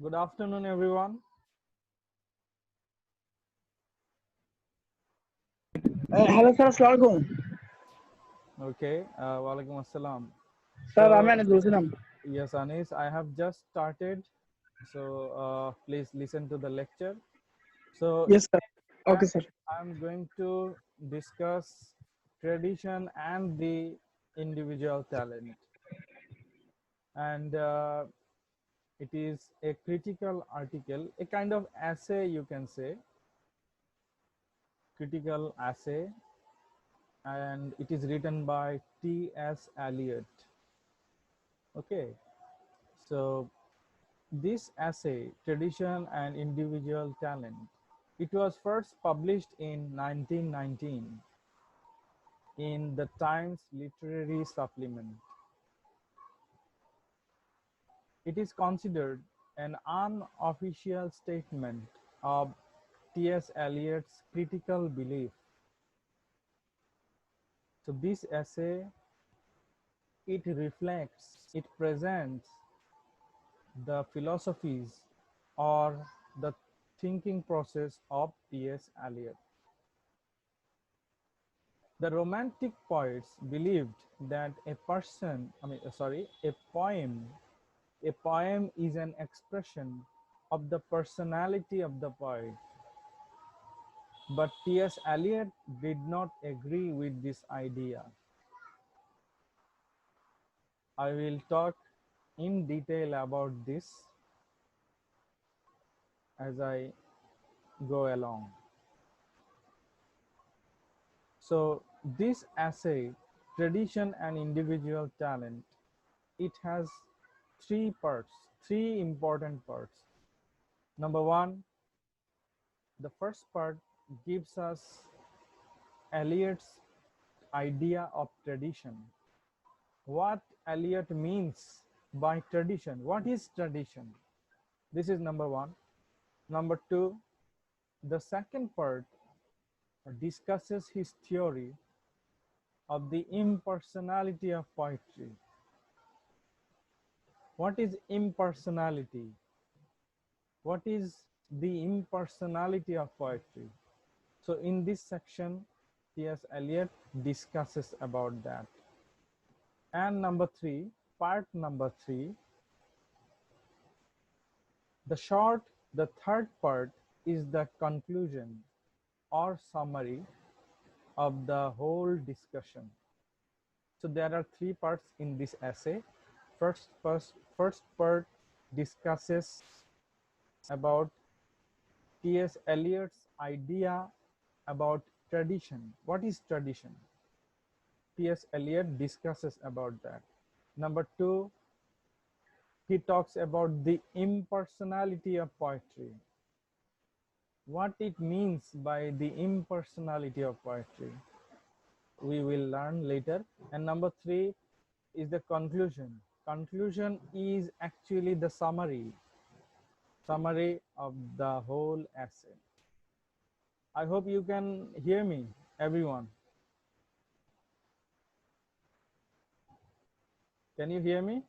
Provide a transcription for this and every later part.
Good afternoon, everyone. Hello sir, Assalamualaikum. Okay, walaikum assalam. Sir, I'm So, Anidul Sinam. yes, Anis, I have just started. So, please listen to the lecture. So, Yes sir. I- Okay sir. I'm going to discuss tradition and the individual talent. And it is a critical article, a kind of essay, you can say, critical essay, and it is written by T.S. Eliot. Okay, so this essay, Tradition and Individual Talent, it was first published in 1919 in the Times Literary Supplement. It is considered an unofficial statement of T.S. Eliot's critical belief. So this essay, it reflects, it presents the philosophies or the thinking process of T.S. Eliot. The Romantic poets believed that a poem is an expression of the personality of the poet. But T.S. Eliot did not agree with this idea. I will talk in detail about this as I go along. So this essay, Tradition and Individual Talent, it has three parts, three important parts. Number one, the first part gives us Eliot's idea of tradition. What Eliot means by tradition. What is tradition? This is number one. Number two, the second part discusses his theory of the impersonality of poetry. What is impersonality? What is the impersonality of poetry? So in this section, T.S. Eliot discusses about that. And number three, part number three, the third part is the conclusion or summary of the whole discussion. So there are three parts in this essay. First part discusses about T.S. Eliot's idea about tradition. What is tradition? T.S. Eliot discusses about that. Number two, he talks about the impersonality of poetry. What it means by the impersonality of poetry, we will learn later. And number three is the conclusion. Conclusion is actually the summary of the whole essay. I hope you can hear me, everyone. Can you hear me?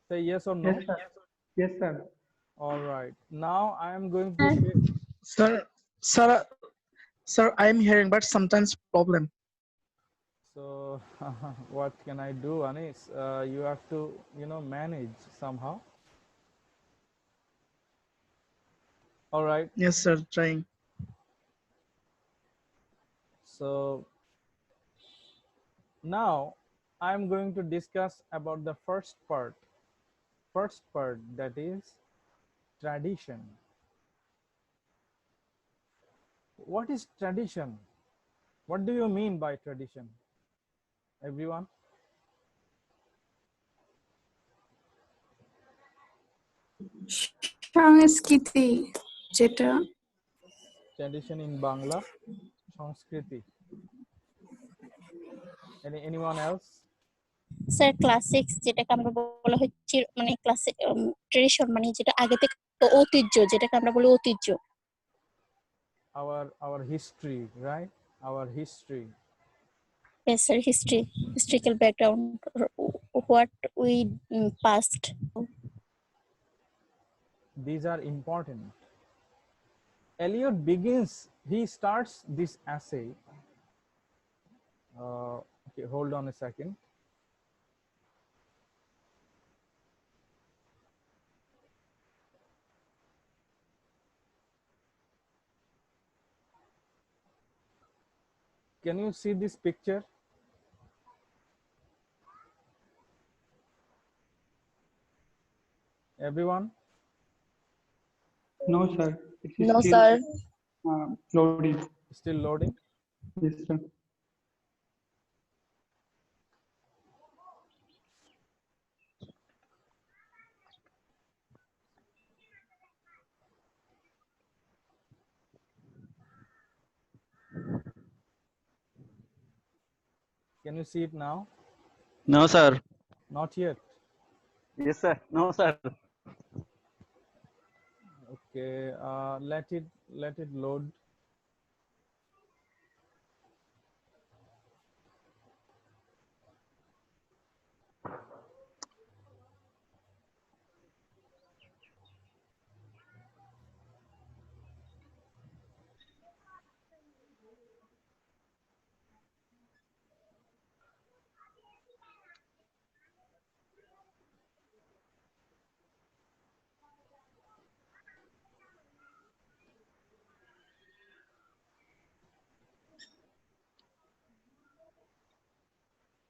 Say yes or no. Yes sir. Yes sir. All right. Now I am going to share. Sir, sir, sir, I am hearing, but sometimes problem. So what can I do, Anis? You have to, manage somehow. All right. Yes sir, trying. So now I'm going to discuss about the first part. First part, that is tradition. What is tradition? What do you mean by tradition? Everyone? সংস্কৃতি যেটা Tradition in Bangla, Sanskriti. Anyone else? Sir classics যেটাকে আমরা বলা হয় মানে classic tradition মানে যেটা আগে থেকে ঐতিহ্য যেটাকে আমরা বলি ঐতিহ্য Our history, right? Our history. Yes, sir. Historical background, what we passed. These are important. Eliot begins, he starts this essay. Okay, hold on a second. Can you see this picture? Everyone? No, sir. It is No, still sir. loading. Still loading? Yes, sir. Can you see it now? No, sir. Not yet. Yes, sir. No, sir. Okay, let it load.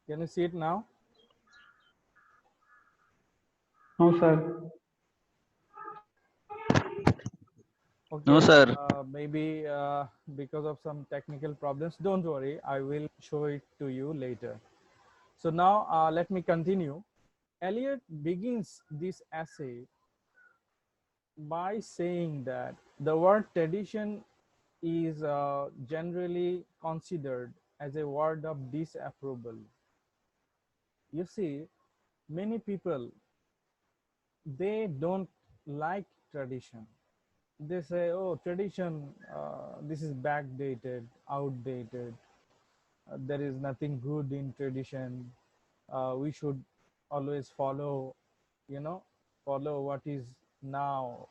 Can you see it now? No, sir. No, Okay, sir. maybe because of some technical problems, don't worry, I will show it to you later. So now let me continue. Eliot begins this essay by saying that the word tradition is generally considered as a word of disapproval. You see, many people, they don't like tradition. They say, oh, tradition, this is backdated, outdated. There is nothing good in tradition. We should always follow, you know, follow what is now,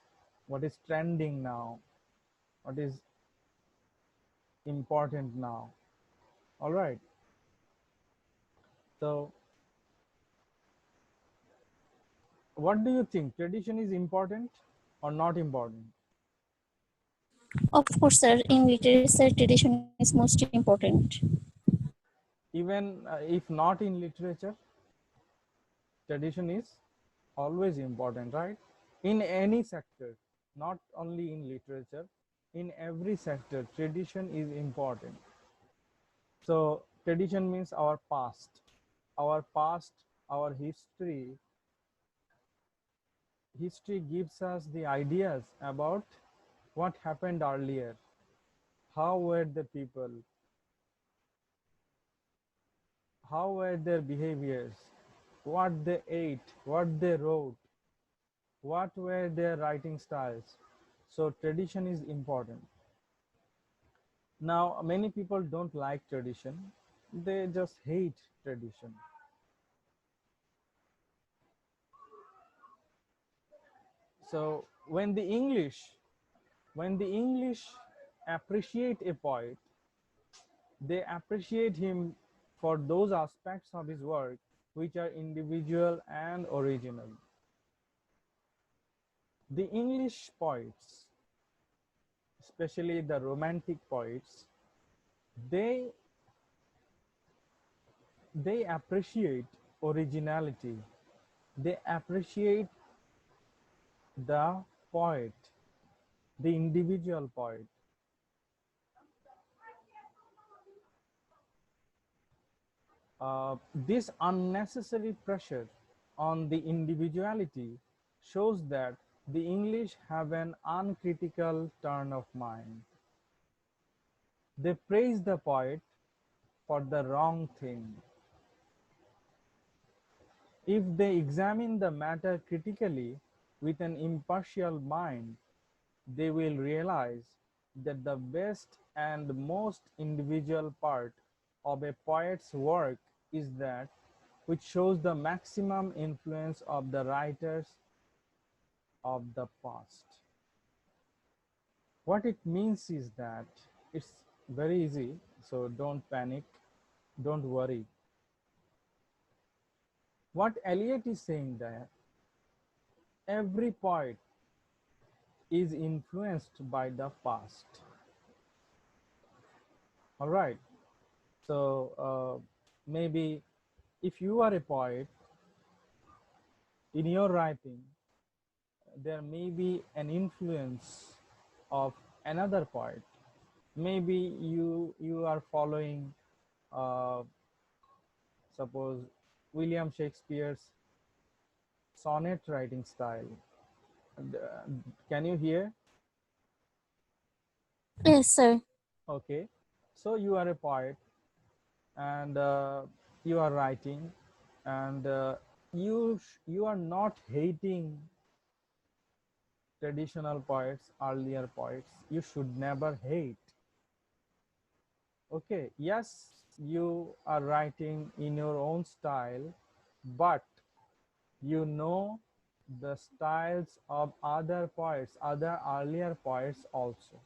what is trending now, what is important now. All right. So what do you think? Tradition is important or not important? Of course, sir. In literature, tradition is most important. Even if not in literature, tradition is always important, right? In any sector, not only in literature, in every sector, tradition is important. So tradition means our past, our history. History gives us the ideas about what happened earlier, how were the people, how were their behaviors, what they ate, what they wrote, what were their writing styles. So tradition is important. Now many people don't like tradition, they just hate tradition. So when the English appreciate a poet, they appreciate him for those aspects of his work which are individual and original. The English poets, especially the romantic poets, they they appreciate originality. They appreciate the poet, the individual poet. This unnecessary pressure on the individuality shows that the English have an uncritical turn of mind. They praise the poet for the wrong thing. If they examine the matter critically with an impartial mind, they will realize that the best and most individual part of a poet's work is that which shows the maximum influence of the writers of the past. What it means is that it's very easy, so don't panic, don't worry. What Eliot is saying that every poet is influenced by the past. All right. So maybe if you are a poet, in your writing, there may be an influence of another poet. Maybe you are following, suppose, William Shakespeare's sonnet writing style. Can you hear? Yes, sir. Okay. So you are a poet and you are writing, and you are not hating traditional poets, earlier poets. You should never hate. Okay, yes, you are writing in your own style, but you know the styles of other poets, other earlier poets also.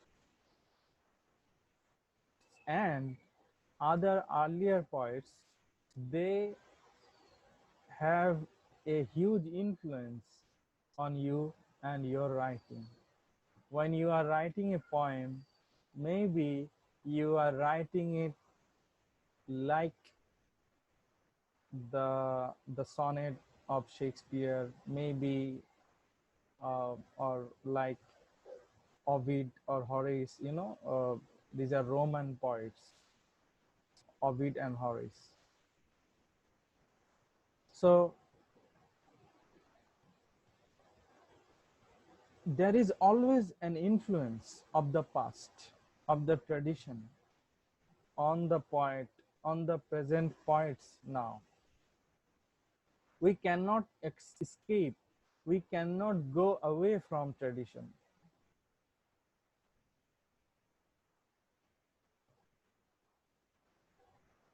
And other earlier poets, they have a huge influence on you and your writing. When you are writing a poem, maybe you are writing it like the sonnet of Shakespeare, maybe or like Ovid or Horace. These are Roman poets, Ovid and Horace. So there is always an influence of the past, of the tradition, on the poet, on the present poets now. We cannot escape, we cannot go away from tradition.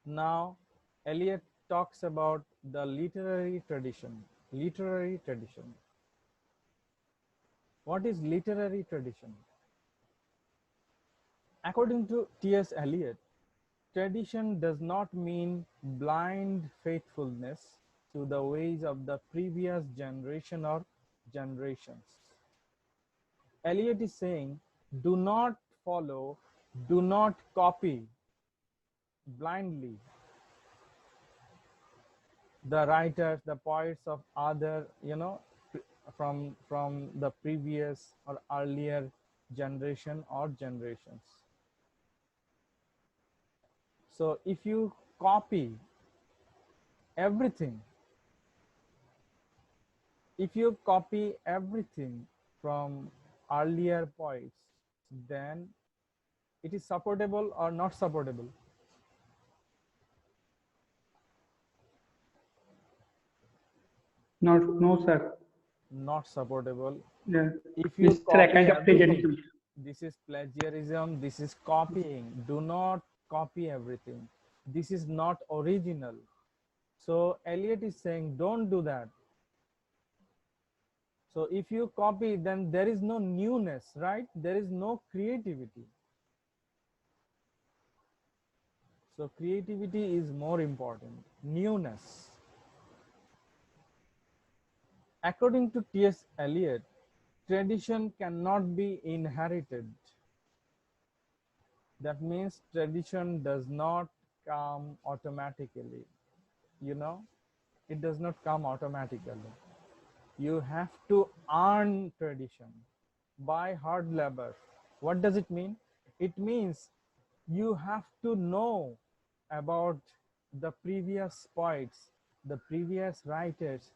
Now, Eliot talks about the literary tradition. Literary tradition. What is literary tradition? According to T.S. Eliot, tradition does not mean blind faithfulness to the ways of the previous generation or generations. Eliot is saying, do not follow, do not copy blindly the writers, the poets of other, from the previous or earlier generation or generations. So if you copy everything, if you copy everything from earlier poets, then it is supportable or not supportable? No, sir. Not supportable. Yeah. If This you is a copy kind of everything, plagiarism. this is plagiarism, this is copying. Do not copy everything. This is not original. So Eliot is saying, don't do that. So if you copy, then there is no newness, right? There is no creativity. So creativity is more important. Newness. According to T.S. Eliot, tradition cannot be inherited. That means tradition does not come automatically. It does not come automatically. You have to earn tradition by hard labor. What does it mean? It means you have to know about the previous poets, the previous writers,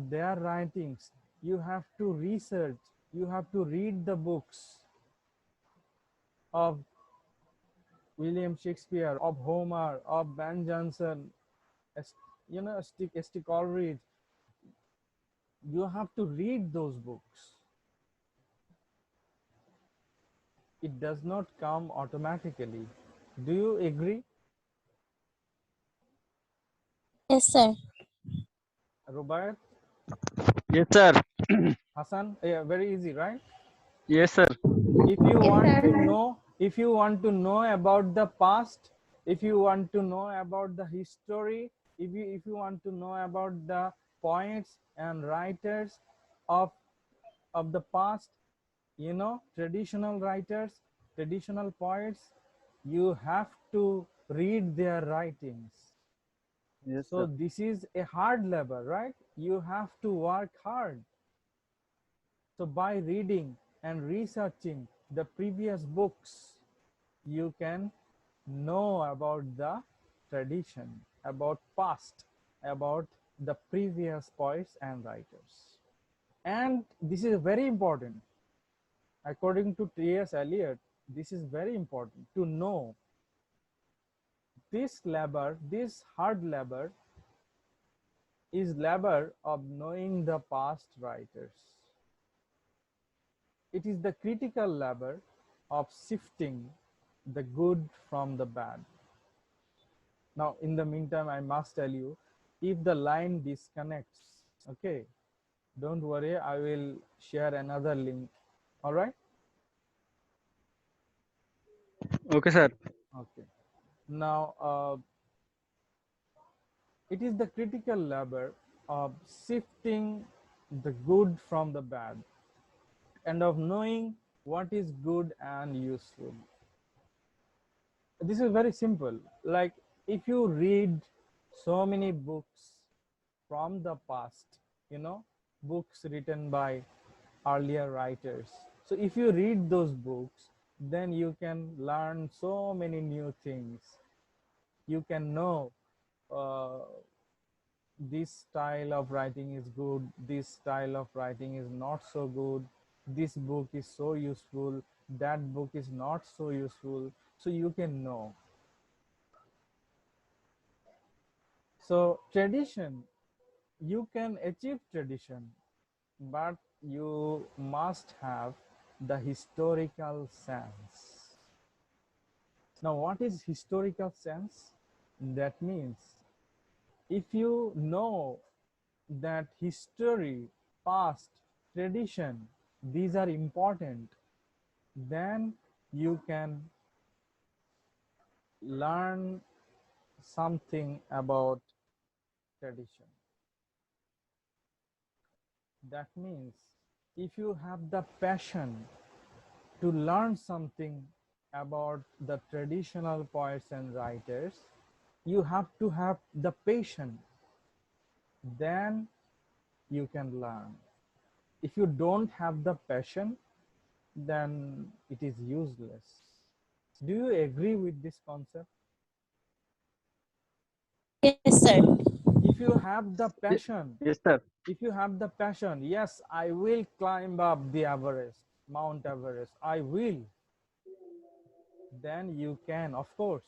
their writings. You have to research, you have to read the books of William Shakespeare, of Homer, of Ben Jonson, St. Coleridge. You have to read those books. It does not come automatically. Do you agree? Yes, sir. Rubayat, Yes, sir. Hassan, yeah, very easy, right? Yes, sir. If you Yes, want sir. to know, if you want to know about the past, if you want to know about the history, if you want to know about the poets and writers of the past, you know, traditional writers, traditional poets, you have to read their writings. Yes, So sir. this is a hard labor, right? You have to work hard. So by reading and researching the previous books, you can know about the tradition, about past, about the previous poets and writers. And this is very important. According to T.S. Eliot, this is very important to know. This labor, this hard labor, is labor of knowing the past writers. It is the critical labor of sifting the good from the bad. Now, in the meantime, I must tell you, if the line disconnects, okay, don't worry, I will share another link. All right? Okay, sir. Okay. Now, it is the critical labor of sifting the good from the bad and of knowing what is good and useful. This is very simple. Like if you read so many books from the past, you know, books written by earlier writers. So if you read those books, then you can learn so many new things. You can know uh, this style of writing is good, this style of writing is not so good, this book is so useful, that book is not so useful. So you can know. So tradition, you can achieve tradition, but you must have the historical sense. Now, what is historical sense? That means if you know that history, past, tradition, these are important, then you can learn something about tradition. That means if you have the passion to learn something about the traditional poets and writers, you have to have the patience, then you can learn. If you don't have the passion, then it is useless. Do you agree with this concept? Yes, sir. If you have the Ye- passion, Yes, sir. if you have the passion, yes, I will climb up the Everest, Mount Everest, I will, then you can, of course.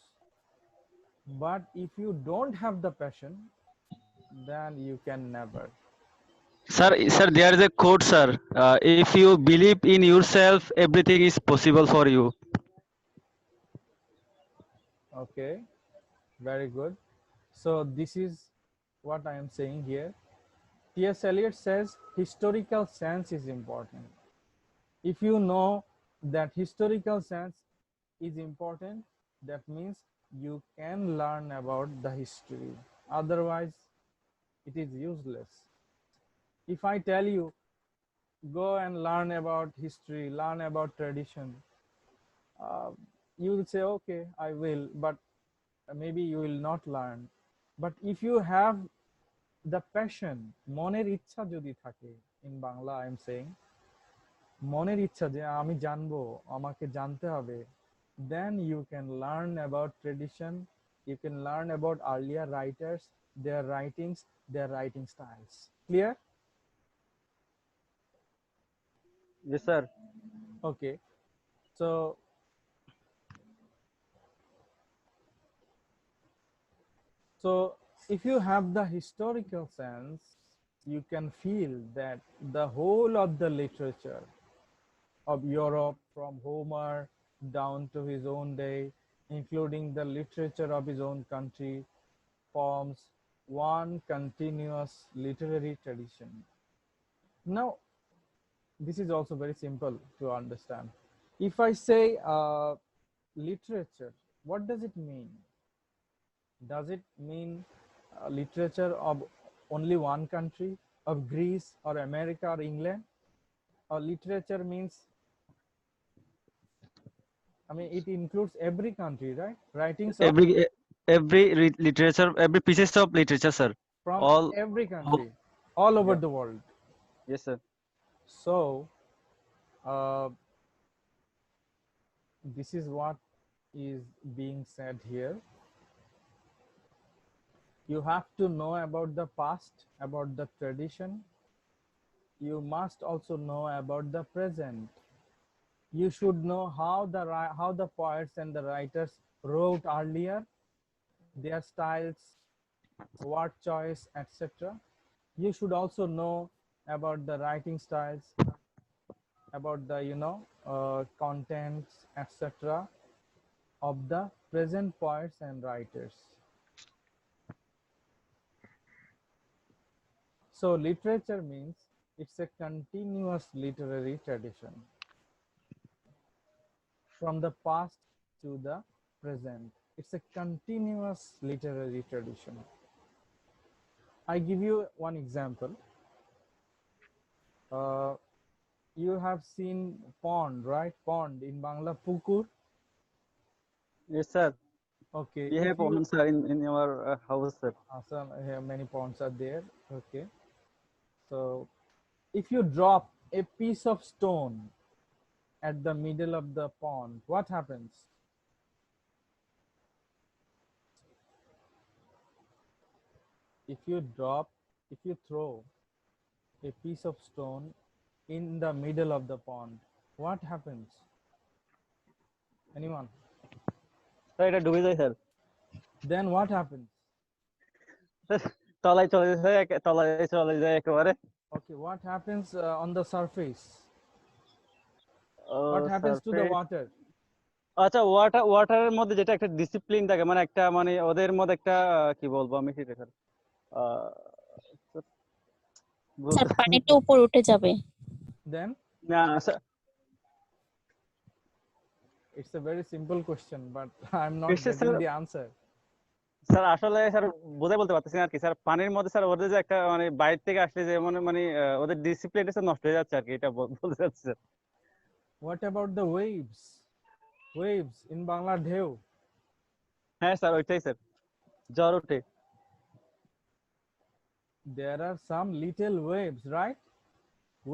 But if you don't have the passion, then you can never. Sir, there is a quote, sir. If you believe in yourself, everything is possible for you. Okay, very good. So this is what I am saying here. T.S. Eliot says historical sense is important. If you know that historical sense is important, that means you can learn about the history. Otherwise, it is useless. If I tell you, go and learn about history, learn about tradition, uh, you will say, okay, I will, but maybe you will not learn. But if you have the passion, মনের ইচ্ছা যদি থাকে, in Bangla I am saying, মনের ইচ্ছা যে আমি জানবো, আমাকে জানতে হবে, then you can learn about tradition, you can learn about earlier writers, their writings, their writing styles. Clear? Yes, sir. Okay. So if you have the historical sense, you can feel that the whole of the literature of Europe, from Homer down to his own day, including the literature of his own country, poems, one continuous literary tradition. Now, this is also very simple to understand. If I say literature, what does it mean? Does it mean literature of only one country, of Greece or America or England? Or literature means, I mean, it includes every country, right? Writings of Every literature, every pieces of literature, sir. from All. every country, all over Yeah. the world. Yes, sir. So, uh, this is what is being said here. You have to know about the past, about the tradition. You must also know about the present. You should know how the poets and the writers wrote earlier, their styles, word choice, etc. You should also know about the writing styles, about the contents, etc. of the present poets and writers. So literature means it's a continuous literary tradition from the past to the present. It's a continuous literary tradition. I give you one example. You have seen pond, right? Pond in Bangla, pukur. Yes, sir. Okay, We if have you one, sir, in our house, sir. some here many ponds are there. Okay, so if you drop a piece of stone at the middle of the pond, what happens? If you throw a piece of stone in the middle of the pond, what happens? Anyone? Sir, এটা ডুবে যায়, sir. Then what happens? তলায় চলে যায়, তলায় চলে যায় একেবারে। Okay, what happens on the surface? O, What happens to the surface. water? আচ্ছা, ওয়াটারের মধ্যে যেটা একটা ডিসিপ্লিন থাকে, মানে একটা, মানে ওদের মধ্যে একটা, কি বলবো আমি সেটা, স্যার, স্যার পানিটা উপর উঠে যাবে। Then না sir, it's a very simple question, but I'm not getting the answer. Sir আসলে স্যার বোঝাই বলতে পারতেছি না আর কি স্যার। পানির মধ্যে স্যার ওদের যে একটা, মানে বাইরে থেকে আসলে যে মানে ওদের ডিসিপ্লিনটা স্যার নষ্ট হয়ে যাচ্ছে আর কি, এটা বলতে চাচ্ছি sir. What about the waves? Waves in Bangla, ঢেউ. হ্যাঁ স্যার, ওইটাই স্যার, জ্বর ওঠে। There are some little waves, right?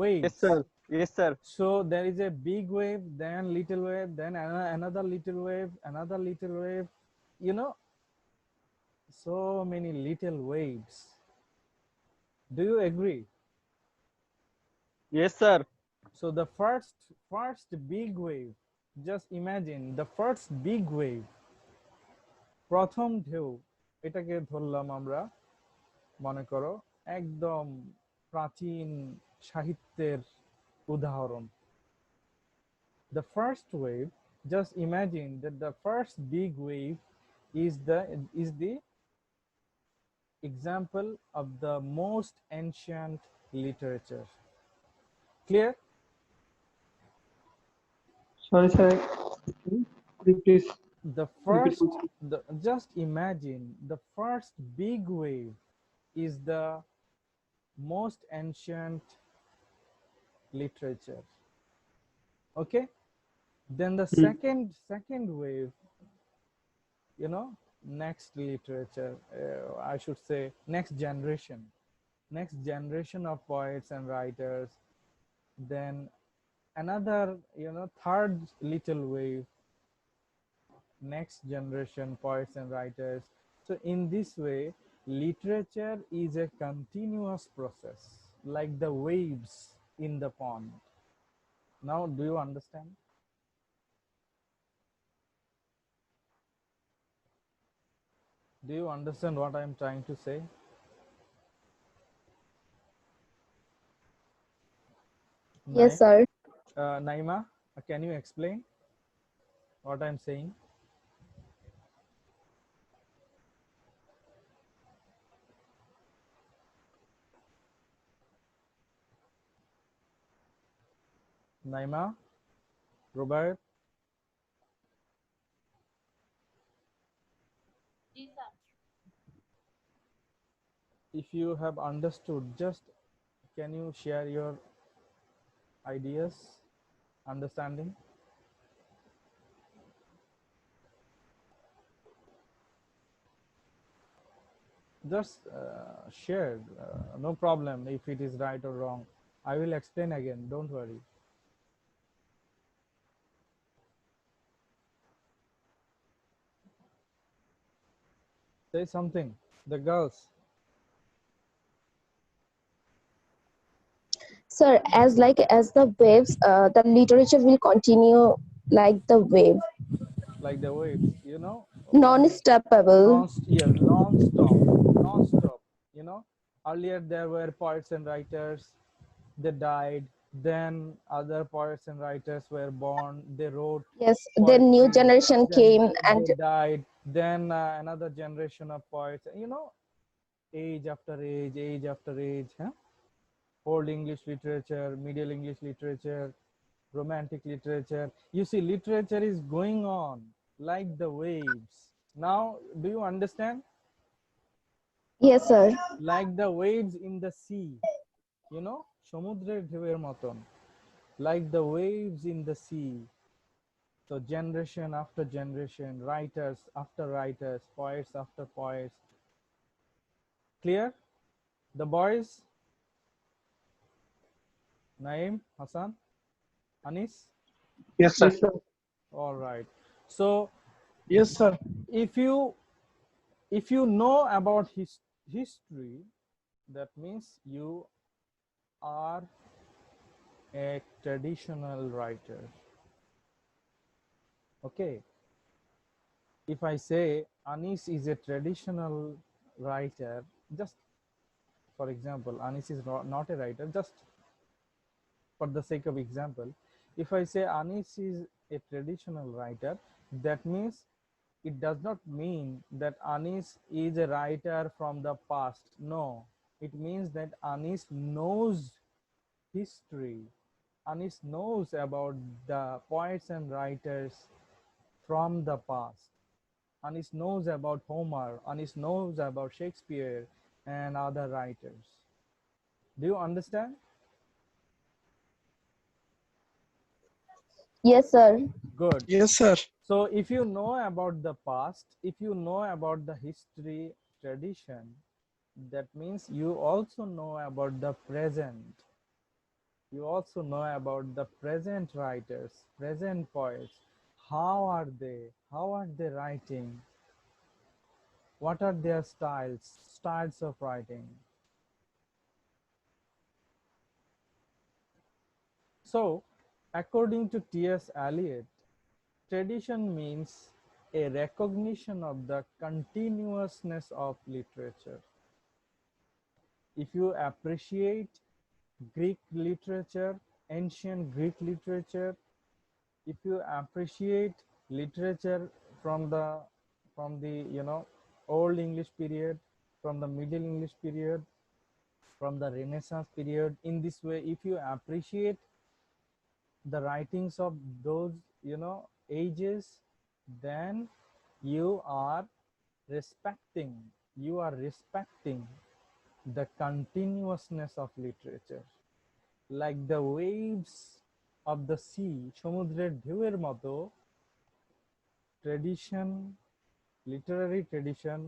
Waves. Yes sir, yes sir. So there is a big wave, then little wave, then another little wave, another little wave. You know, so many little waves. Do you agree? Yes sir. So the first big wave, just imagine the first big wave. প্রথম ঢেউ, এটাকে ধরলাম আমরা, মনে করো একদম প্রাচীন সাহিত্যের উদাহরণ। The first wave, just imagine that the first big wave is the example of the most ancient literature. Clear? Sorry, sir. Could you please The repeat first, once? just imagine the first big wave is the most ancient literature. Okay, then the second wave, you know, next literature, I should say next generation of poets and writers. Then another, you know, third little wave, next generation poets and writers. So in this way, literature is a continuous process, like the waves in the pond. Now do you understand? Do you understand what I am trying to say? Yes, sir. Naima, can you explain what I'm saying? Naima, Robert. If you have understood, just can you share your ideas, understanding? Just share, no problem if it is right or wrong. I will explain again, don't worry. Say something, the girls. Sir, as the waves, the literature will continue like the wave, Like the waves, you know, non-stoppable. non-stop, non-stop. You know, earlier there were poets and writers, they died. Then other poets and writers were born. They wrote Yes, the new poetry. generation Then came, and they died. Then another generation of poets. You know, age after age, age after age. Huh? Old English literature, Middle English literature, Romantic literature. You see, literature is going on like the waves. Now, do you understand? yes, sir. Like the waves in the sea, you know, সমুদ্রের ঢেউয়ের মতন, like the waves in the sea. So generation after generation, writers after writers, poets after poets. Clear? The boys, Naim, Hassan, Anis? Yes, sir. Yes, sir. All right. So Yes, sir. if you know about history, that means you are a traditional writer. Okay, if I say Anis is a traditional writer, just for example, Anis is not a writer, just for the sake of example, if I say Anis is a traditional writer, that means it does not mean that Anis is a writer from the past. No, it means that Anis knows history. Anis knows about the poets and writers from the past. Anis knows about Homer. Anis knows about Shakespeare and other writers. Do you understand? Yes, sir. Good. Yes, sir. So if you know about the past, if you know about the history tradition, that means you also know about the present. You also know about the present writers, present poets. How are they? How are they writing? What are their styles of writing? So, according to T.S. Eliot, tradition means a recognition of the continuousness of literature. If you appreciate Greek literature, ancient Greek literature, if you appreciate literature from the Old English period, from the Middle English period, from the Renaissance period, in this way, if you appreciate the writings of those ages, then you are respecting the continuousness of literature, like the waves of the sea, সমুদ্রের ঢেউয়ের মতো tradition, literary tradition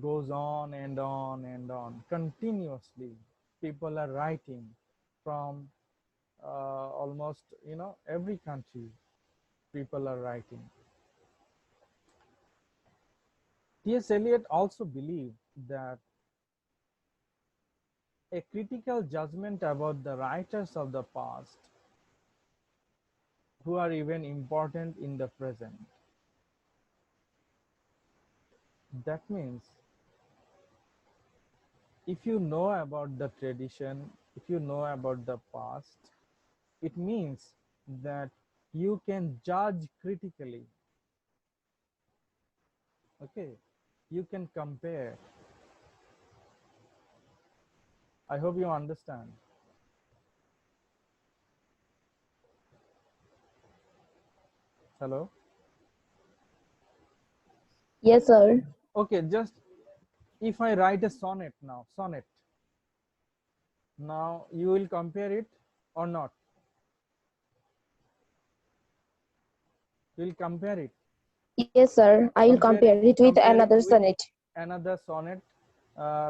goes on and on and on continuously. People are writing from almost every country. People are writing. T.S. Eliot also believed that a critical judgment about the writers of the past who are even important in the present. That means if you know about the tradition, if you know about the past, it means that you can judge critically. Okay, you can compare. I hope you understand. Hello? Yes, sir. Okay, just if I write a sonnet now, sonnet, now you will compare it or not? You will compare it. Yes, sir. I will compare it with Compare it another with sonnet. another sonnet,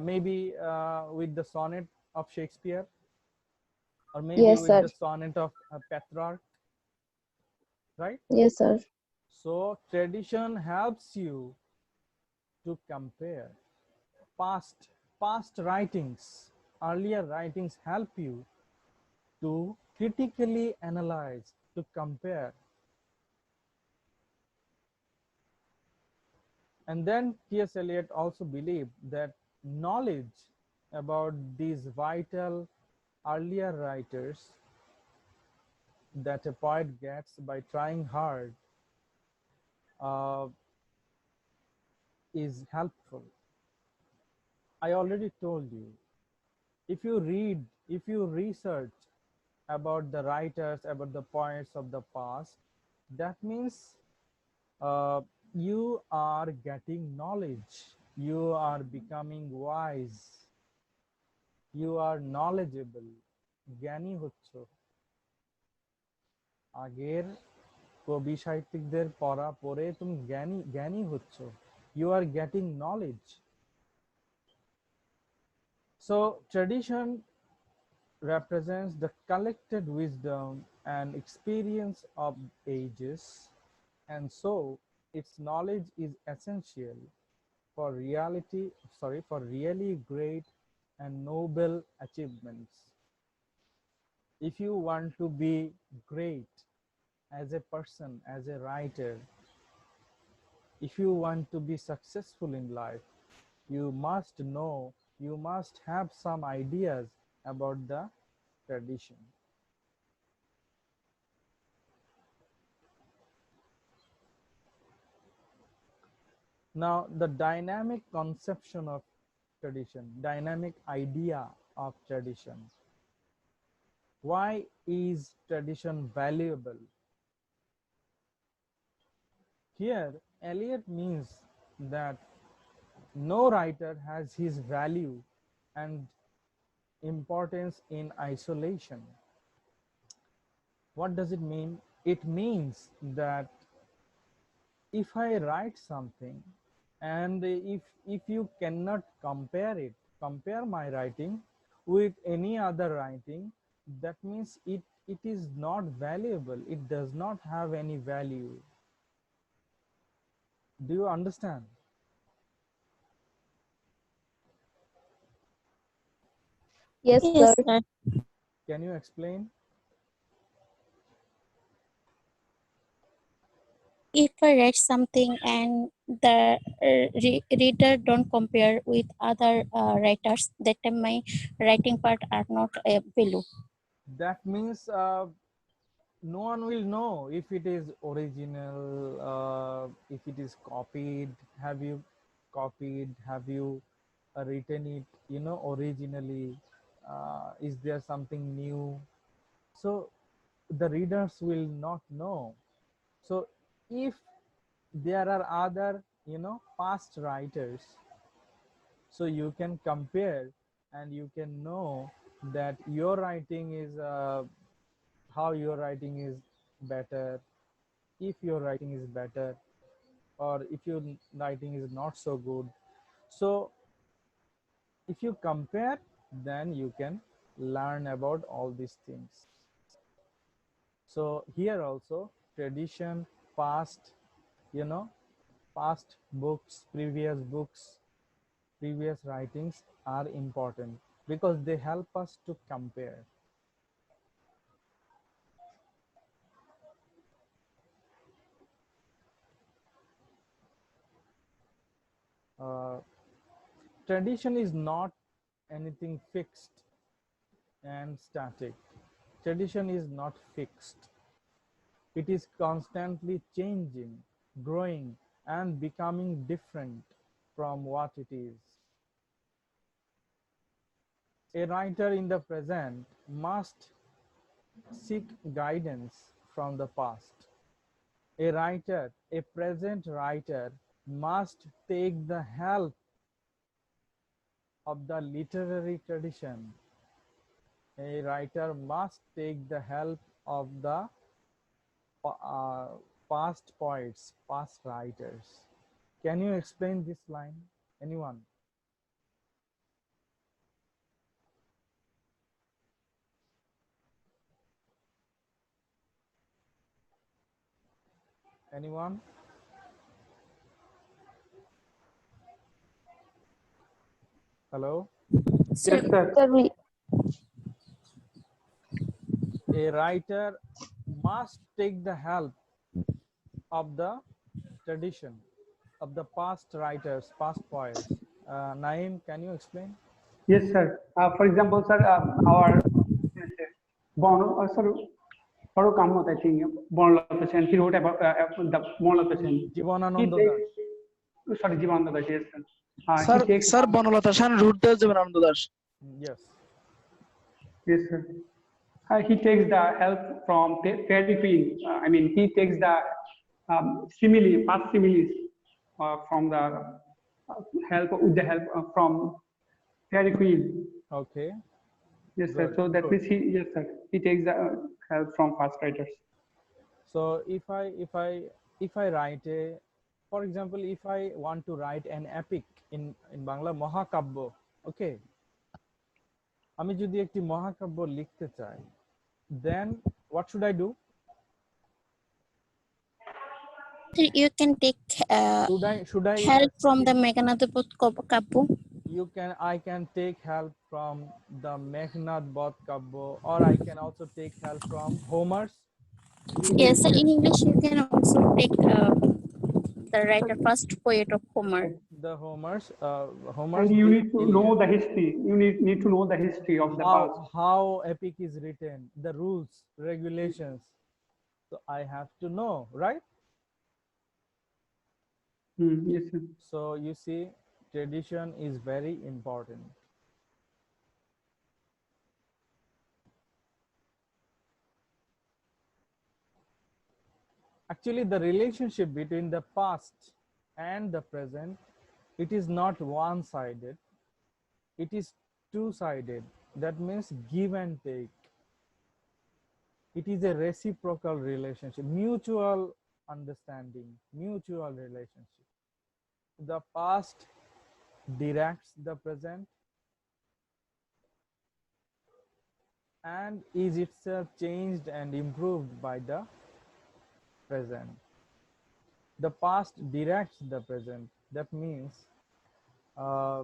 maybe with the sonnet of Shakespeare, or maybe Yes, with sir. the sonnet of Petrarch, right? Yes, sir. So tradition helps you to compare past writings. Earlier writings help you to critically analyze, to compare. And then T.S. Eliot also believed that knowledge about these vital earlier writers that a poet gets by trying hard uh, is helpful. I already told you, if you read, if you research about the writers, about the poets of the past, that means uh, you are getting knowledge, you are becoming wise, you are knowledgeable, জ্ঞানী হচ্ছ। আগের কবি সাহিত্যিকদের পড়া পড়ে তুমি জ্ঞানী জ্ঞানী হচ্ছ, you are getting knowledge. So tradition represents the collected wisdom and experience of ages, and so its knowledge is essential for for really great and noble achievements. If you want to be great as a person, as a writer, if you want to be successful in life, you must know, you must have some ideas about the tradition. Now, the dynamic conception of tradition, dynamic idea of tradition. Why is tradition valuable? Here, Eliot means that no writer has his value and importance in isolation. What does it mean? It means that if I write something, and if you cannot compare my writing with any other writing, that means it is not valuable, it does not have any value. Do you understand? Yes, Yes, sir. sir. Can you explain? If I write something and the reader don't compare with other writers, that time my writing part are not a value. That means no one will know if it is original, if it is copied. Have you copied? Have you written it, originally? Is there something new? So the readers will not know. So if there are other, past writers, so you can compare and you can know that your writing is how your writing is better, if your writing is better, or if your writing is not so good. So if you compare, then you can learn about all these things. So here also tradition, past, you know past books, previous writings are important because they help us to compare. uh, Tradition is not anything fixed and static. Tradition is not fixed. It is constantly changing, growing, and becoming different from what it is. A writer in the present must seek guidance from the past. A present writer must take the help of the literary tradition. A writer must take the help of the uh, past poets, past writers. Can you explain this line? Anyone? Anyone? Hello? Yes, Sir, sir. Sir, A writer must take the help of the tradition of the past writers, past poets. Naeem, can you explain? Yes, sir. For example, sir, our sorry, Farooq Ahmad, I think, Born Patient, he wrote about the Born Patient. He Jivanananda Das. takes, sorry, Jivan Dash, yes, sir. He sir takes, sir Banalata Sen রুট দেওয়া Jibanananda Das Yes. yes, sir. He takes the help from Fairy Queen. I mean, he takes the simile, past similes from the help with the help from Fairy Queen. Okay. Yes, sir. Good. So that Good. means yes, sir. He takes the help from past writers. So if I write a, for example, if I want to write an epic in Bangla Mahakabya, okay, আমি যদি একটি মহাকাব্য লিখতে চাই, then what should I do? You can take Should I help from the Meghanadabodh Kabbu. I can take help from the Meghnad Bodh Kabya, or I can also take help from Homer's. Yes, in English you can also take the writer first poet of Homer. The Homer's And you need to know Iliad. the history. You need to know the history of the past. How epic is written, the rules, regulations. So I have to know, right? Yes, sir. So you see, tradition is very important. Actually, the relationship between the past and the present, it is not one-sided, it is two-sided. That means give and take. It is a reciprocal relationship, mutual understanding, mutual relationship. The past directs the present and is itself changed and improved by the present. The past directs the present. That means uh,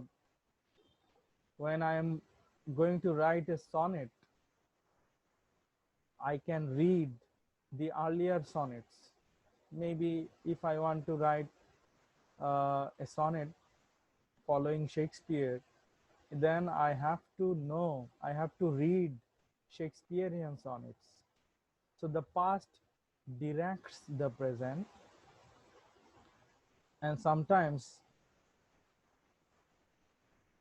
when I am going to write a sonnet, I can read the earlier sonnets. Maybe if I want to write a sonnet following Shakespeare, then I have to know, I have to read Shakespearean sonnets. So the past directs the present, and sometimes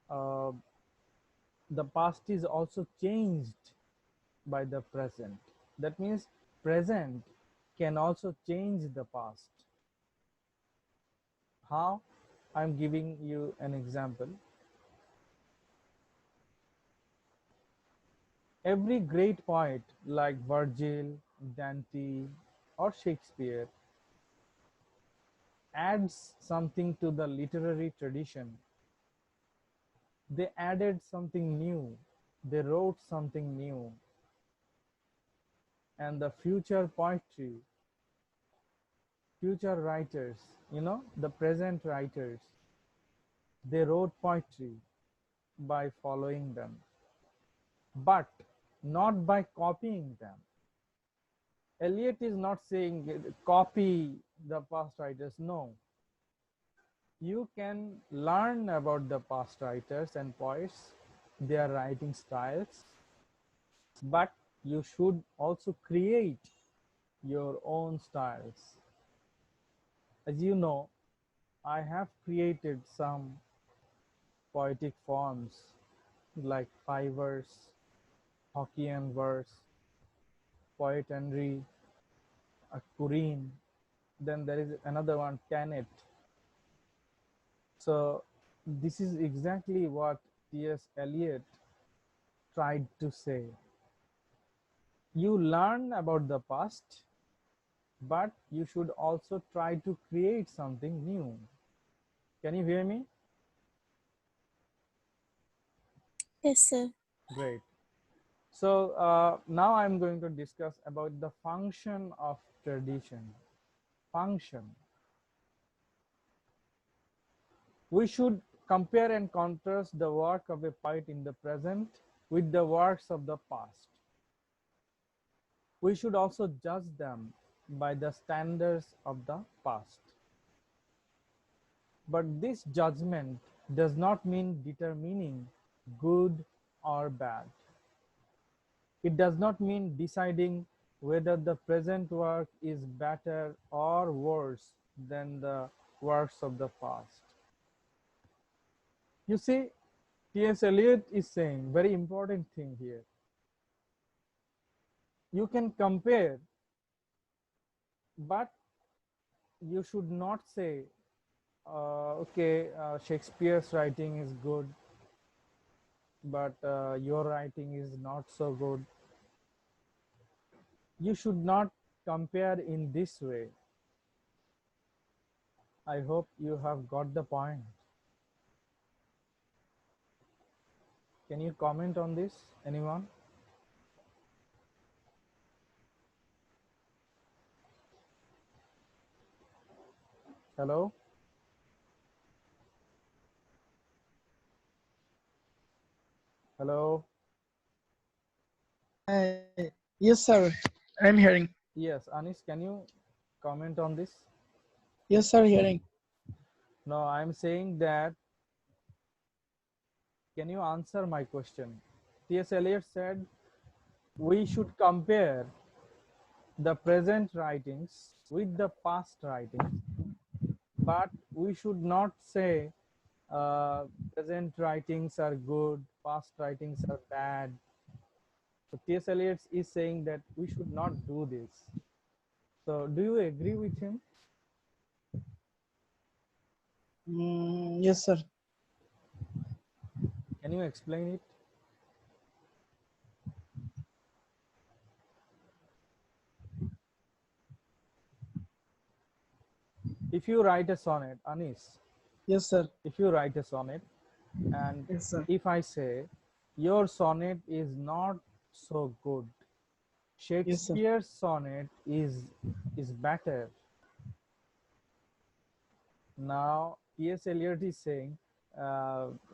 uh, the past is also changed by the present. That means present can also change the past. How? I'm giving you an example. Every great poet like Virgil, Dante, or Shakespeare adds something to the literary tradition. They added something new. They wrote something new. And the future poetry, future writers, the present writers, they wrote poetry by following them, but not by copying them. Eliot is not saying copy the past writers. No. You can learn about the past writers and poets, their writing styles, but you should also create your own styles. As you know, I have created some poetic forms like five verse, Hockeyan verse, poetry, a Quran, Then there is another one, can it. So this is exactly what T.S. Eliot tried to say. You learn about the past, but you should also try to create something new. Can you hear me? Yes, sir. Great. So now I'm going to discuss about the function of tradition. Function. We should compare and contrast the work of a poet in the present with the works of the past. We should also judge them by the standards of the past. But this judgment does not mean determining good or bad. It does not mean deciding whether the present work is better or worse than the works of the past. You see, T.S. Eliot is saying very important thing here. You can compare, but you should not say, okay, Shakespeare's writing is good, but your writing is not so good. You should not compare in this way. I hope you have got the point. Can you comment on this, anyone? Hello? Hello? Yes, sir. I'm hearing. Yes, Anis, can you comment on this? Yes, sir, hearing. No, I'm saying that, can you answer my question? T.S. Eliot said we should compare the present writings with the past writings, but we should not say present writings are good, past writings are bad. So T.S. Eliot is saying that we should not do this. So do you agree with him? Yes, sir. Can you explain it? If you write a sonnet, Anis, Yes, sir. if you write a sonnet, and Yes, sir. if I say your sonnet is not so good, Yes, sir. Shakespeare's sonnet is better. Now T.S. Eliot is saying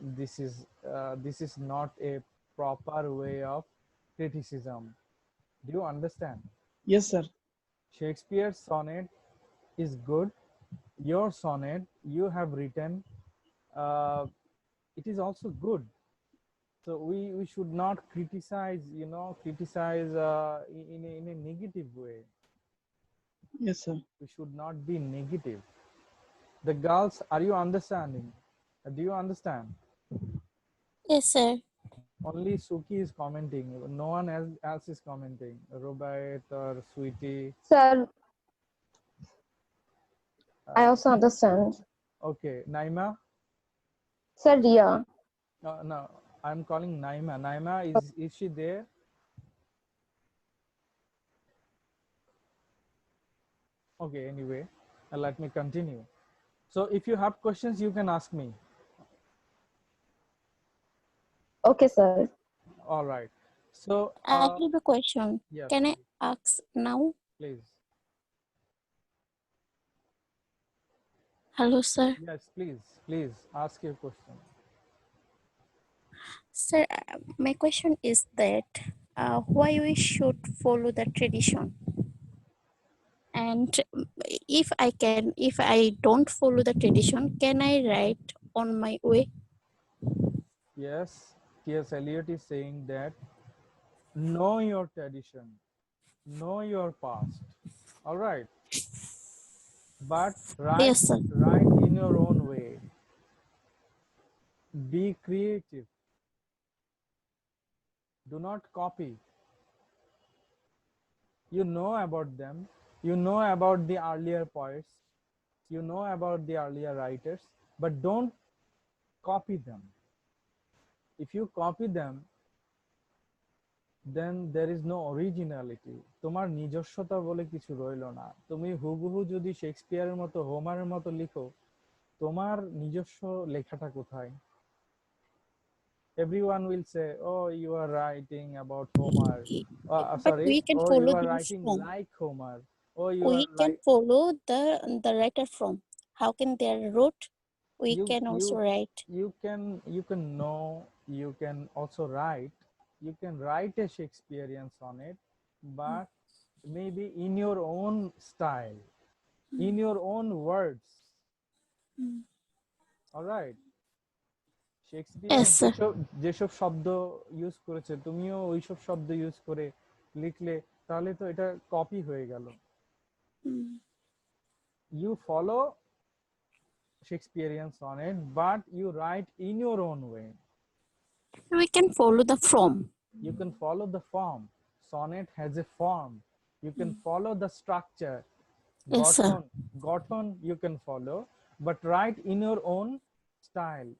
this is not a proper way of criticism. Do you understand? Yes, sir. Shakespeare's sonnet is good. Your sonnet you have written, it is also good. So we should not criticize, criticize in a negative way. Yes, sir. We should not be negative. The girls, are you understanding? Do you understand? Yes, sir. Only Suki is commenting. No one else is commenting. Robert or Sweetie. Sir, I Uh, also understand. okay, Naima. Sir, Ria. No, I'm calling Naima. Naima, is she there? Okay, anyway, let me continue. So if you have questions, you can ask me. Okay, sir. All right. So I have a question. yes, Can I ask now? please. Hello, sir. Yes, please ask your question. Sir, my question is that why we should follow the tradition, and if I don't follow the tradition, can I write on my way? Yes, T.S. Eliot is saying that know your tradition, know your past. All right, but write Yes, sir. in your own way. Be creative. Do not copy. You know about them, You know about the earlier poets, you know about the earlier writers, but don't copy them. If you copy them, then there is no originality. তোমার নিজস্বতা বলে কিছু রইলো না। তুমি হুবহু যদি শেক্সপিয়ারের মতো, হোমারের মতো লিখো, তোমার নিজস্ব লেখাটা কোথায়? Everyone will say, oh, you are writing about Homer. But Sorry, we can oh, you follow are the writing from. like Homer. Oh, you We are can like follow the writer from. How can they wrote? We you can also write. you can know, you can also write, you can write a Shakespearean sonnet, but maybe in your own style, in your own words. All right, Shakespeare Yes, sir. যেসব যেসব শব্দ use করেছে, তুমিও ওইসব শব্দ use করে লিখলে, তাহলে তো এটা কপি হয়ে গেল। You follow Shakespearean sonnet, but you write in your own way. We can follow the from. You can follow the form. Sonnet has a form. You can follow the structure. Yes, sir. Gotton you can follow, but write in your own style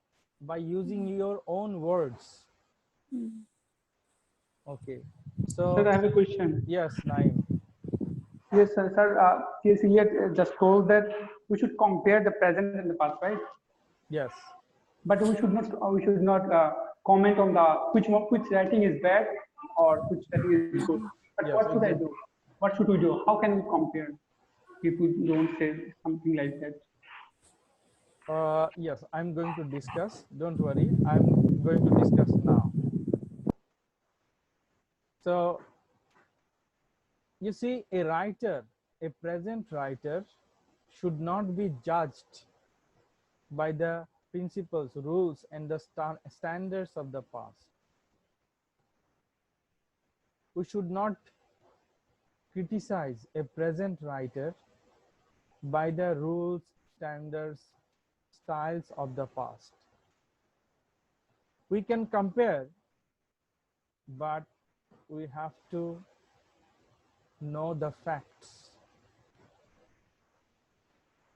by using your own words. Okay. So Sir, I have a question. yes, Naim. Yes, sir. T.S. Eliot just told that we should compare the present and the past, right? Yes. But we should not comment on the which writing is bad or which writing is good. But Yes, what should I exactly. do? What should we do? How can we compare? People don't say something like that. Yes, I'm going to discuss. Don't worry, I'm going to discuss now. So you see, a writer, a present writer, should not be judged by the principles, rules, and the standards of the past. We should not criticize a present writer by the rules, standards, styles of the past. We can compare, but we have to know the facts.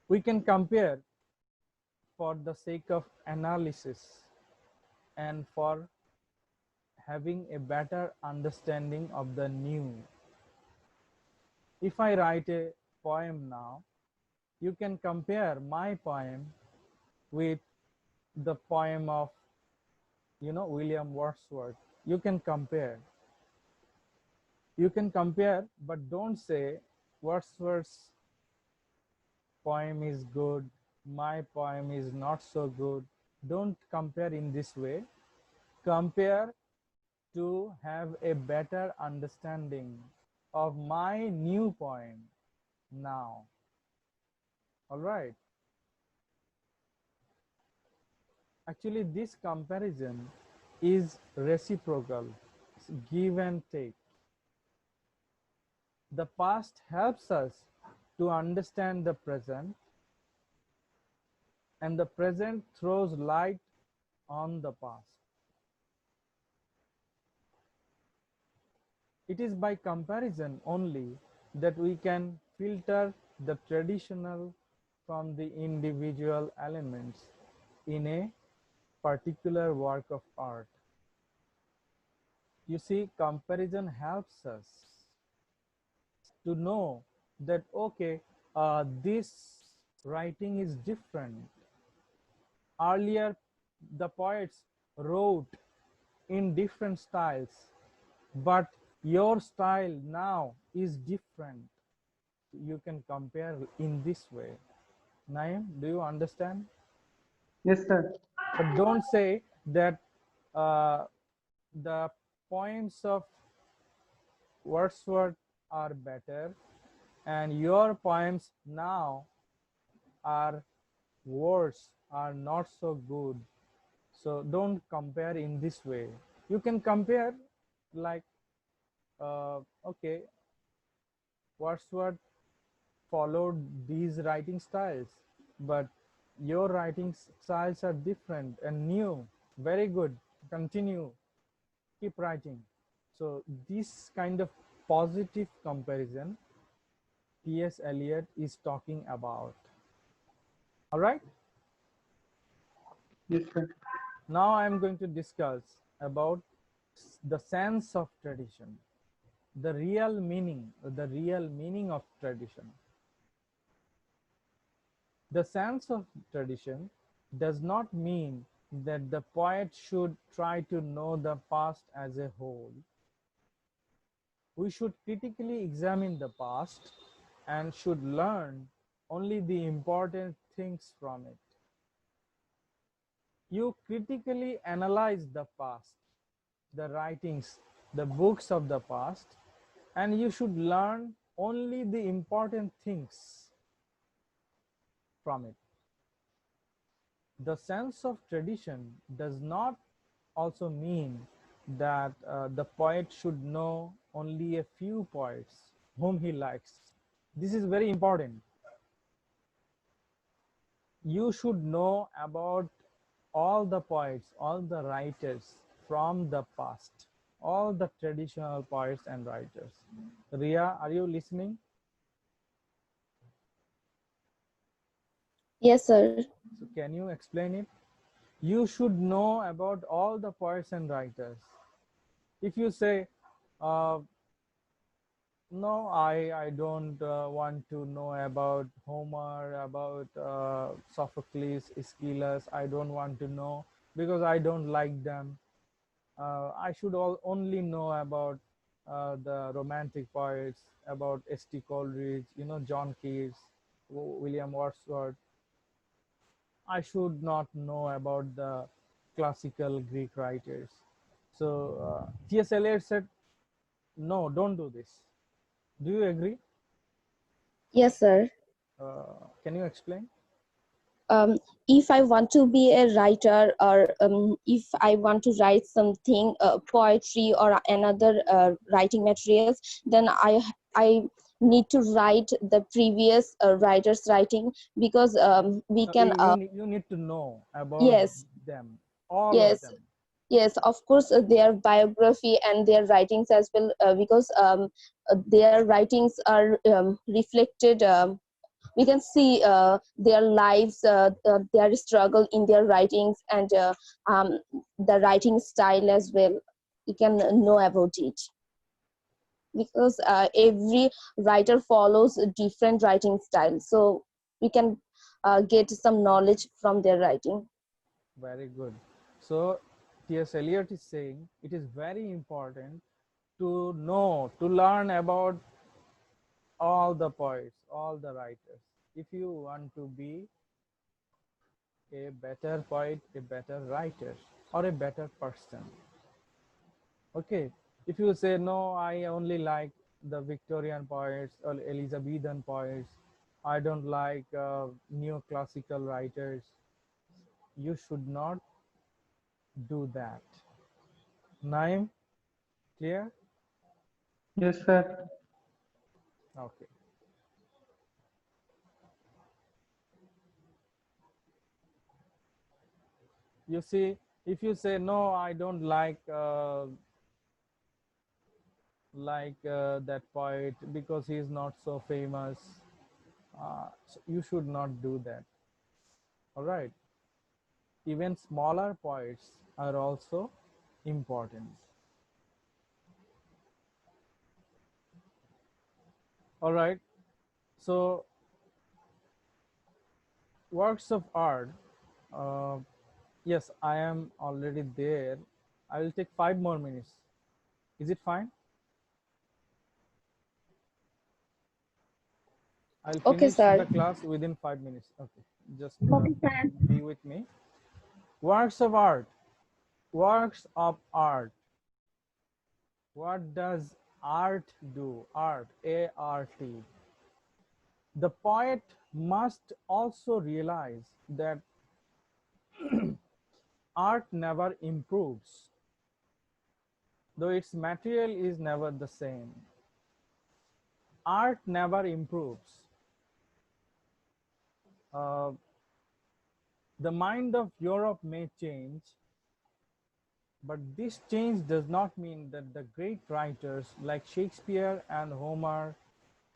We can compare for the sake of analysis and for having a better understanding of the new. If I write a poem now, you can compare my poem with the poem of, William Wordsworth. You can compare. You can compare, but don't say Wordsworth's poem is good, my poem is not so good. Don't compare in this way. Compare to have a better understanding of my new poem now. All right. Actually, this comparison is reciprocal. It's give and take. The past helps us to understand the present, and the present throws light on the past. It is by comparison only that we can filter the traditional from the individual elements in a particular work of art. You see, comparison helps us to know that, okay, this writing is different. Earlier, the poets wrote in different styles, but your style now is different. You can compare in this way. Naim, do you understand? Yes, sir. But don't say that the poems of Wordsworth are better and your poems now are worse, are not so good. So don't compare in this way. You can compare like, okay, Wordsworth followed these writing styles, but your writing styles are different and new. Very good. Continue. Keep writing. So this kind of positive comparison T.S. Eliot is talking about. All right. Yes, sir. Now I am going to discuss about the sense of tradition, the real meaning of tradition. The sense of tradition does not mean that the poet should try to know the past as a whole. We should critically examine the past and should learn only the important things from it. You critically analyze the past, the writings, the books of the past, and you should learn only the important things from it. The sense of tradition does not also mean that the poet should know only a few poets whom he likes. This is very important. You should know about all the poets, all the writers from the past, all the traditional poets and writers. Ria, are you listening? Yes, sir. So can you explain it? You should know about all the poets and writers. If you say, uh, no, I don't want to know about Homer, about Sophocles, Aeschylus. I don't want to know because I don't like them. I should only know about the romantic poets, about S.T. Coleridge, John Keats, William Wordsworth. I should not know about the classical Greek writers. So T.S. Eliot said, no, don't do this. Do you agree? Yes, sir. Can you explain? If I want to be a writer, or if I want to write something, poetry or another writing materials, then I need to write the previous writer's writing, because we can You need to know about yes, them, all of yes, them. yes, of course, their biography and their writings as well, because their writings are reflected, we can see their lives, their struggle in their writings, and the writing style as well. We can know about it, because every writer follows a different writing style, so we can get some knowledge from their writing. Very good. So T.S. Eliot is saying it is very important to know, to learn about all the poets, all the writers. If you want to be a better poet, a better writer, or a better person. Okay. If you say, no, I only like the Victorian poets or Elizabethan poets, I don't like neoclassical writers, you should not do that. Naim, clear? Yes, sir. Okay. You see, if you say, no, I don't like that poet because he is not so famous, so you should not do that. All right. Even smaller poets are also important. All right. So works of art. Uh, yes, I am already there. I will take 5 more minutes. Is it fine? I'll Okay, finish sir. the class within 5 minutes. Okay, just be with me. Works of art. Works of art. What does art do? Art, A-R-T. The poet must also realize that art never improves, though its material is never the same. Art never improves. Uh, the mind of Europe may change, but this change does not mean that the great writers like Shakespeare and Homer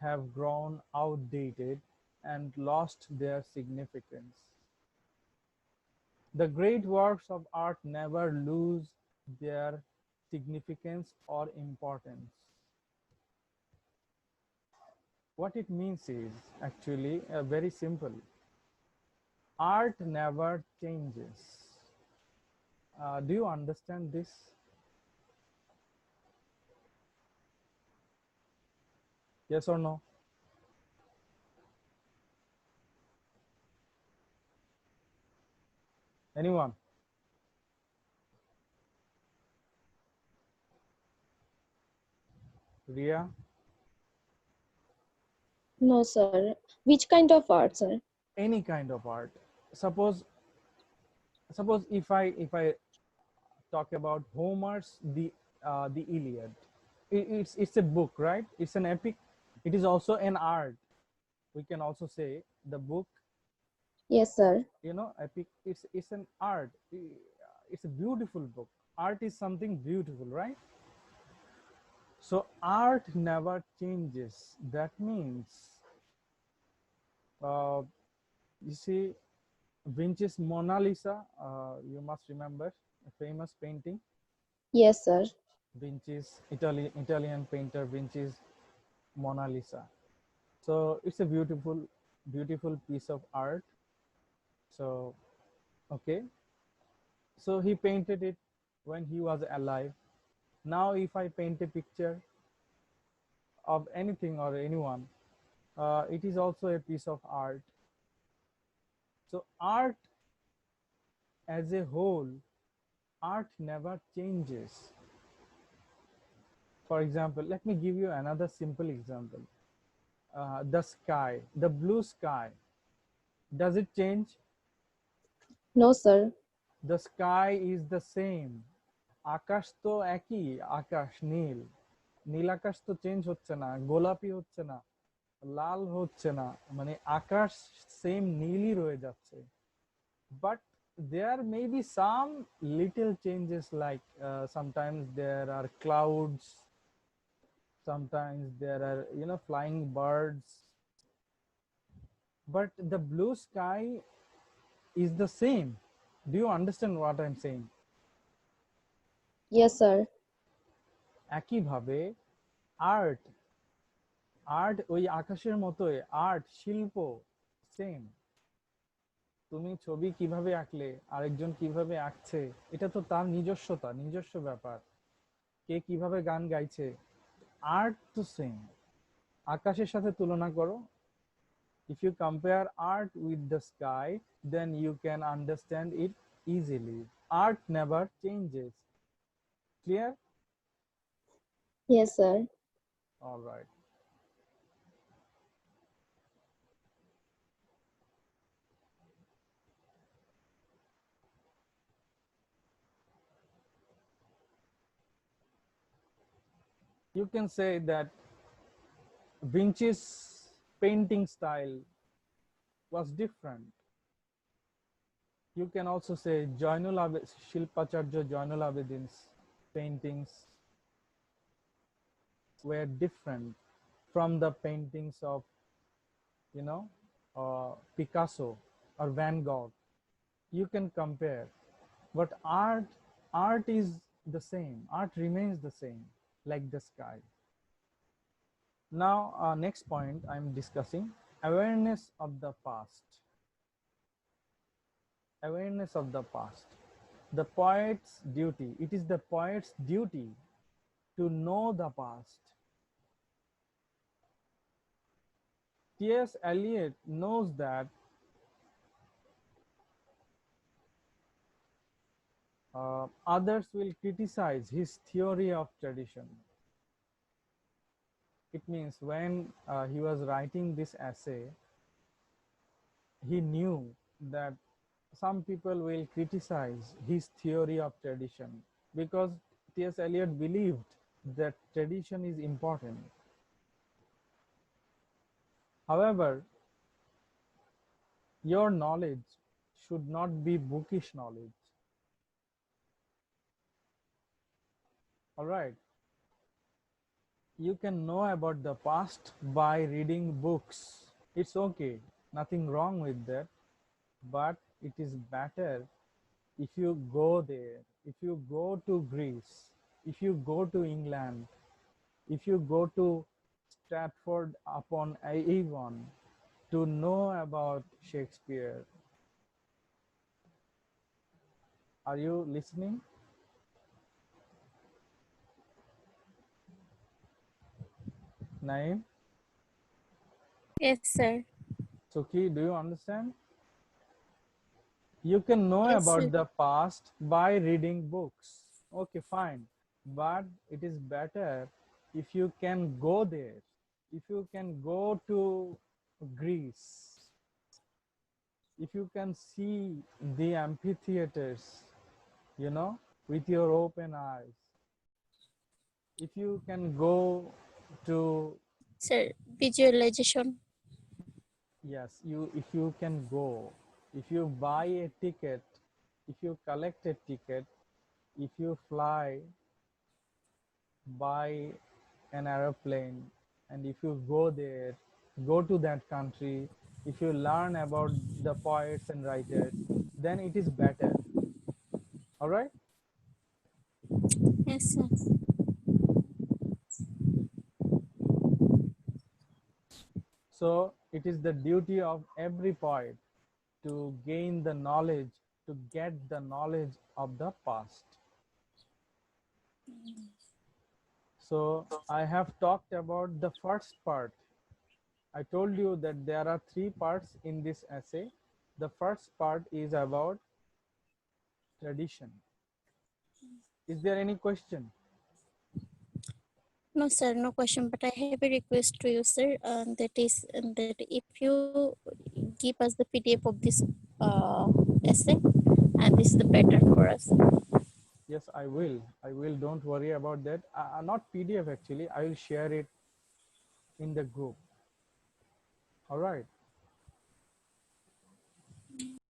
have grown outdated and lost their significance. The great works of art never lose their significance or importance. What it means is actually very simple. Art never changes. Do you understand this? Yes or no? Anyone? Ria? No, sir. Which kind of art, sir? Any kind of art. Suppose if I talk about Homer's the Iliad. It's a book, right? It's an epic. It is also an art. We can also say the book, Yes, sir. epic. It's an art. It's a beautiful book. Art is something beautiful, right? So art never changes. That means, uh, you see, Vinci's Mona Lisa. You must remember a famous painting. Yes, sir. Vinci's Italian painter Vinci's Mona Lisa. So it's a beautiful piece of art. So okay, so he painted it when he was alive. Now if I paint a picture of anything or anyone, it is also a piece of art. So art as a whole, art never changes. For example, let me give you another simple example. The sky, the blue sky, does it change? No, sir. The sky is the same. আকাশ তো একই, আকাশ নীল, নীল আকাশ তো change হচ্ছে না, গোলাপি হচ্ছে না, লাল হচ্ছে না, মানে আকাশ সেম নীলই রয়ে যাচ্ছে। But there may be some little changes, like sometimes there are clouds, sometimes there are flying birds, but the blue sky is the same. Do you understand what I'm saying? Yes, sir. একইভাবে art art ওই আকাশের মতোই, art শিল্প same. তুমি ছবি কিভাবে আঁকলে, আরেকজন কিভাবে আঁকছে, এটা তো তার নিজস্বতা, নিজস্ব ব্যাপার। কে কিভাবে গান গাইছে, আর্ট তো সেম। আকাশের সাথে তুলনা করো। If you compare art with the sky, then you can understand it easily. Art never changes. Clear? Yes, sir. All right. You can say that Vinci's painting style was different. You can also say Shilpacharya Jainul Abidin's paintings were different from the paintings of, Picasso or Van Gogh. You can compare, but art is the same. Art remains the same, like the sky. Now, next point I'm discussing, awareness of the past. Awareness of the past. The poet's duty. It is the poet's duty to know the past. T.S. Eliot knows that others will criticize his theory of tradition. It means when he was writing this essay, he knew that some people will criticize his theory of tradition, because T.S. Eliot believed that tradition is important. However, your knowledge should not be bookish knowledge. All right. You can know about the past by reading books. It's okay, nothing wrong with that, but it is better if you go there, if you go to Greece, if you go to England, if you go to Stratford upon Avon to know about Shakespeare. Are you listening? Naeem? Yes, sir. Suki, do you understand? You can know Yes, sir. about the past by reading books. Okay, fine. But it is better if you can go there, if you can go to Greece, if you can see the amphitheaters, you know, with your open eyes, if you can go to, Sir, visualization. yes, if you can go, if you buy a ticket, if you collect a ticket, if you fly by an aeroplane, and if you go there, go to that country, if you learn about the poets and writers, then it is better. All right? Yes, sir. So it is the duty of every poet to gain the knowledge, to get the knowledge of the past. So I have talked about the first part. I told you that there are three parts in this essay. The first part is about tradition. Is there any question? No, sir, no question. But I have a request to you, sir. That is that if you give us the PDF of this essay, and this is the better for us. Yes, I will. I will. Don't worry about that. Not PDF actually. I will share it in the group. All right.